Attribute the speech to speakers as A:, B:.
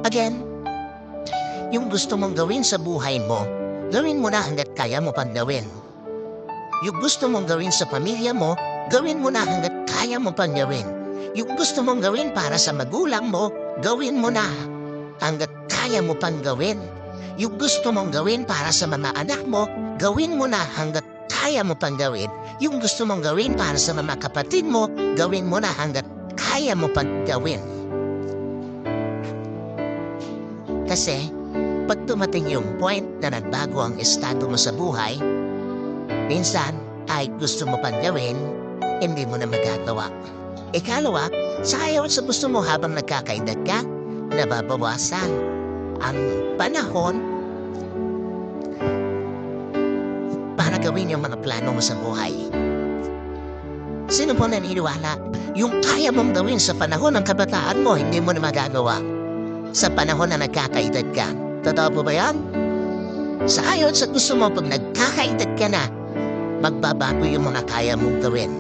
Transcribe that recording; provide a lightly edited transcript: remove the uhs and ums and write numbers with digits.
A: Again, yung gusto mong gawin sa buhay mo, gawin mo na hanggat kaya mo pang gawin. Yung gusto mong gawin sa pamilya mo, gawin mo na hanggat kaya mo pang gawin. Yung gusto mong gawin para sa magulang mo, gawin mo na hanggat kaya mo pang gawin. Yung gusto mong gawin para sa mga anak mo, gawin mo na hanggat kaya mo pang gawin. Yung gusto mong gawin para sa mga kapatid mo, gawin mo na hanggat kaya mo pang gawin. Kasi, pag dumating yung point na nagbago ang estado mo sa buhay, minsan ay gusto mo pang gawin, hindi mo na magagawa. Ikalawa, sayang sa gusto mo habang nagkakaedad ka, nababawasan ang panahon para gawin yung mga plano mo sa buhay. Sino po naniniwala? Yung kaya mong gawin sa panahon ng kabataan mo, hindi mo na magagawa sa panahon na nagkakaedad ka. Totoo po ba yan? Sa ayon sa gusto mo, pag nagkakaedad ka na, magbabago yung mga kaya mong gawin.